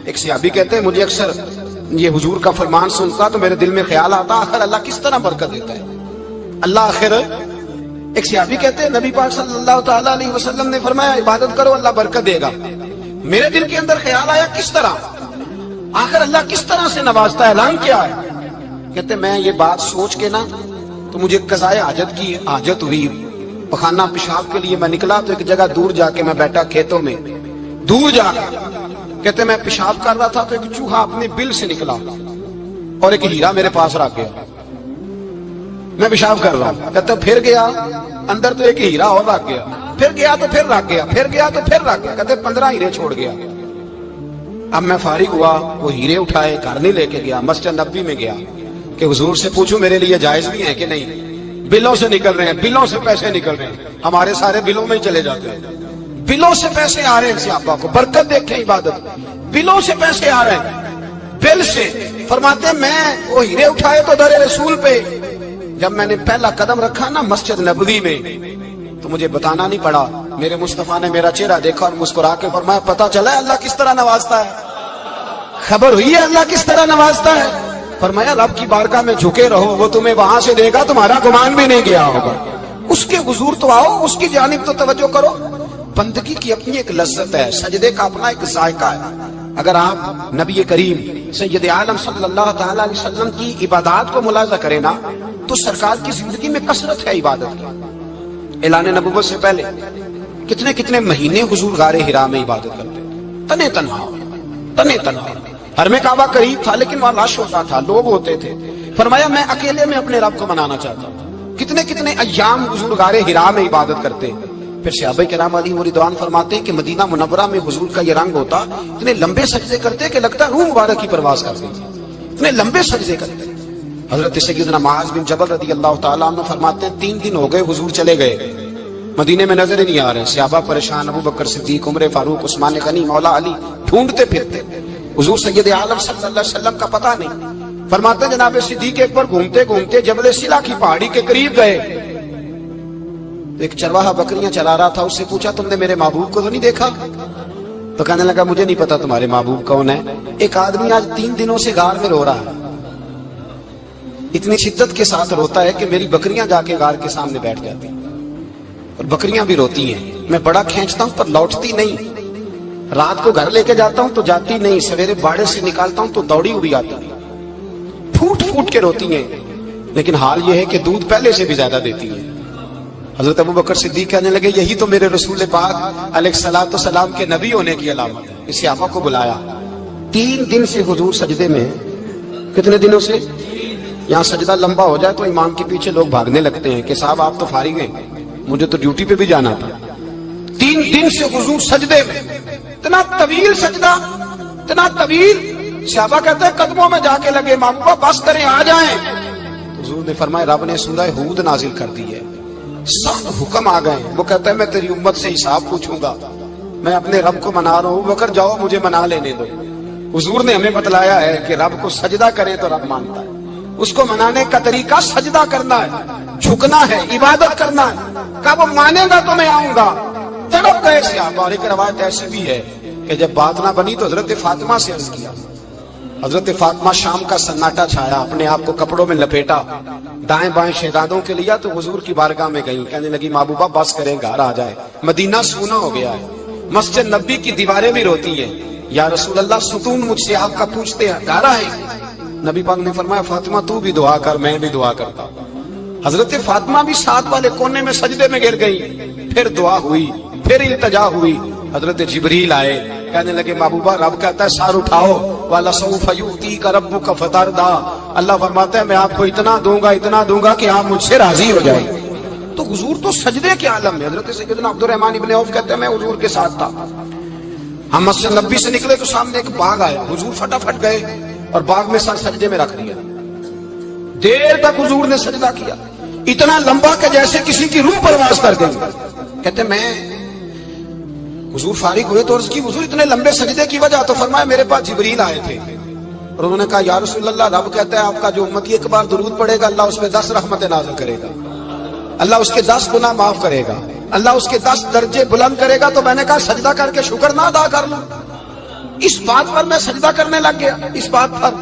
ایک صحابی کہتے ہیں مجھے اکثر یہ حضور کا فرمان سنتا تو میرے دل میں خیال آتا آخر اللہ کس طرح برکت دیتا ہے اللہ آخر ایک صحابی کہتے ہیں نبی پاک صلی اللہ تعالی علیہ وسلم نے فرمایا عبادت کرو اللہ برکت دے گا. میرے دل کے اندر خیال آیا کس طرح آخر اللہ کس طرح سے نوازتا ہے اعلان کیا ہے. کہتے میں یہ بات سوچ کے نا تو مجھے قضائے حاجت کی حاجت ہوئی. پخانہ پیشاب کے لیے میں نکلا تو ایک جگہ دور جا کے میں بیٹھا کھیتوں میں دور جا کے. کہتے میں پیشاب کر رہا تھا تو ایک چوہا اپنے بل سے نکلا اور ایک ہیرا میرے پاس رکھ گیا. میں پیشاب کر رہا ہوں. کہتے پھر گیا اندر تو ایک ہیرا اور رکھ گیا. پھر گیا تو پھر رکھ گیا. پھر گیا تو پھر رکھ گیا. کہتے 15 ہیرے چھوڑ گیا. اب میں فارغ ہوا وہ ہیرے اٹھائے گھر نہیں لے کے گیا. مسجد نبوی میں گیا کہ حضور سے پوچھوں میرے لیے جائز بھی ہے کہ نہیں. بلوں سے نکل رہے ہیں بلوں سے پیسے نکل رہے ہیں. ہمارے سارے بلوں میں ہی چلے جاتے ہیں. بلوں سے پیسے آ رہے ہیں صحابہ کو برکت دیکھیں عبادت بلوں سے پیسے آ رہے ہیں بل سے. فرماتے ہیں میں وہ ہیرے اٹھائے تو در رسول پہ جب میں نے پہلا قدم رکھا نا مسجد نبوی میں تو مجھے بتانا نہیں پڑا میرے مصطفیٰ نے میرا چہرہ دیکھا اور مسکرا کے فرمایا پتہ چلا ہے اللہ کس طرح نوازتا ہے. خبر ہوئی ہے اللہ کس طرح نوازتا ہے. فرمایا رب کی بارگاہ میں جھکے رہو وہ تمہیں وہاں سے دے گا تمہارا گمان بھی نہیں گیا ہوگا. اس کے حضور تو آؤ اس کی جانب تو توجہ کرو. بندگی کی اپنی ایک لذت ہے سجدے کا اپنا ایک ذائقہ ہے. اگر آپ نبی کریم سید عالم صلی اللہ تعالی علیہ وسلم کی عبادات کو ملاحظہ کریں نا تو سرکار کی زندگی میں کثرت ہے عبادت کی. اعلان نبوت سے پہلے کتنے کتنے مہینے حضور غار حرا میں عبادت کرتے تنے تنہا. حرم کعبہ قریب تھا لیکن وہاں رش ہوتا تھا لوگ ہوتے تھے. فرمایا میں اکیلے میں اپنے رب کو منانا چاہتا ہوں. کتنے کتنے ایام حضور غار حرا میں عبادت کرتے. پھر صحابہ کرام علیہم رضوان فرماتے ہیں کہ مدینہ منورہ میں حضور کا یہ رنگ ہوتا اتنے لمبے سجدے کرتے کہ لگتا روح مبارک کی پرواز کرتے اتنے لمبے سجدے کرتے. حضرت سیدنا معاذ بن جبل رضی اللہ تعالیٰ عنہ فرماتے ہیں 3 دن ہو گئے حضور چلے گئے مدینے میں نظر ہی نہیں آ رہے. صحابہ پریشان ابو بکر صدیق عمر فاروق عثمان غنی مولا علی ڈھونڈتے پھرتے. حضور سید عالم صلی اللہ علیہ وسلم کا پتہ نہیں. فرماتے ہیں جناب صدیق ایک بار گھومتے گھومتے جبل سلا کی پہاڑی کے قریب گئے. ایک چرواہا بکریاں چلا رہا تھا اس سے پوچھا تم نے میرے محبوب کو تو نہیں دیکھا. تو کہنے لگا مجھے نہیں پتا تمہارے محبوب کون ہے. ایک آدمی آج 3 دنوں سے غار میں رو رہا ہے اتنی شدت کے ساتھ روتا ہے کہ میری بکریاں جا کے غار کے سامنے بیٹھ جاتی اور بکریاں بھی روتی ہیں. میں بڑا کھینچتا ہوں پر لوٹتی نہیں. رات کو گھر لے کے جاتا ہوں تو جاتی نہیں. سویرے باڑے سے نکالتا ہوں تو دوڑی ہوئی آتی پھوٹ پھوٹ کے روتی ہیں. لیکن حال یہ ہے کہ دودھ پہلے سے بھی زیادہ دیتی ہے. حضرت ابو بکر صدیق کہنے لگے یہی تو میرے رسول پاک علیہ الصلوۃ والسلام کے نبی ہونے کی علامت ہے. اس صحابہ کو بلایا 3 دن سے حضور سجدے میں. کتنے دنوں سے؟ یہاں سجدہ لمبا ہو جائے تو امام کے پیچھے لوگ بھاگنے لگتے ہیں کہ صاحب آپ تو فارغ ہیں مجھے تو ڈیوٹی پہ بھی جانا تھا. 3 دن سے حضور سجدے میں اتنا طویل سجدہ اتنا طویل. صحابہ کہتے ہیں قدموں میں جا کے لگے محبوبہ بس کریں آ جائیں. حضور نے فرمایا رب نے سورہ ہود نازل کر دی ہے سب حکم آ گئے. وہ کہتا ہے میں تیری امت سے حساب پوچھوں گا میں اپنے رب کو منا رہا ہوں. بکر جاؤ مجھے منا لینے دو. حضور نے ہمیں بتلایا ہے کہ رب کو سجدہ کرے تو رب مانتا ہے. اس کو منانے کا طریقہ سجدہ کرنا ہے جھکنا ہے عبادت کرنا ہے. کہا وہ مانے گا تو میں آؤں گا. تڑپ گئے صحابہ. اور ایک روایت ایسی بھی ہے کہ جب بات نہ بنی تو حضرت فاطمہ سے عرض کیا. حضرت فاطمہ شام کا سناٹا چھایا اپنے آپ کو کپڑوں میں لپیٹا دائیں بائیں شہزادوں کے لیا تو حضور کی بارگاہ میں گئی. کہنے لگی محبوبہ بس کریں گھر آ جائے مدینہ سونا ہو گیا ہے. مسجد نبی کی دیواریں بھی روتی ہیں یا رسول اللہ ستون مجھ سے آپ کا پوچھتے ہیں گھر آئے. نبی پاک نے فرمایا فاطمہ تو بھی دعا کر میں بھی دعا کرتا. حضرت فاطمہ بھی ساتھ والے کونے میں سجدے میں گر گئی. پھر دعا ہوئی پھر التجا ہوئی. حضرت جبریل آئے کہنے لگے محبوبہ رب کہتا ہے سار اٹھاؤ وَلَسَوْفَ يُؤْتِيكَ رَبُّكَ فَتَرْضَىٰ. اللہ فرماتا ہے میں آپ کو اتنا دوں گا کہ آپ مجھ سے راضی ہو جائیں. تو حضور تو سجدے کے عالم میں. حضرت سیدنا عبد الرحمن ابن عوف کہتے ہیں میں حضور کے ساتھ تھا. ہم مسجد نبی سے نکلے تو سامنے ایک باغ آیا. حضور فٹافٹ گئے اور باغ میں سر سجدے میں رکھ دیا. دیر تک حضور نے سجدہ کیا اتنا لمبا کہ جیسے کسی کی روح پرواز کر گئی. کہتے میں حضور فارغ ہوئے تو عرض کی حضور اتنے لمبے سجدے کی وجہ. تو فرمایا میرے پاس جبریل آئے تھے اور انہوں نے کہا یا رسول اللہ رب کہتا ہے آپ کا جو امتی ایک بار درود پڑھے گا اللہ اس پہ 10 رحمتیں نازل کرے گا. اللہ اس کے 10 گناہ معاف کرے گا. اللہ اس کے 10 درجے بلند کرے گا. تو میں نے کہا سجدہ کر کے شکر نہ ادا کر لوں. اس بات پر میں سجدہ کرنے لگ گیا، اس بات پر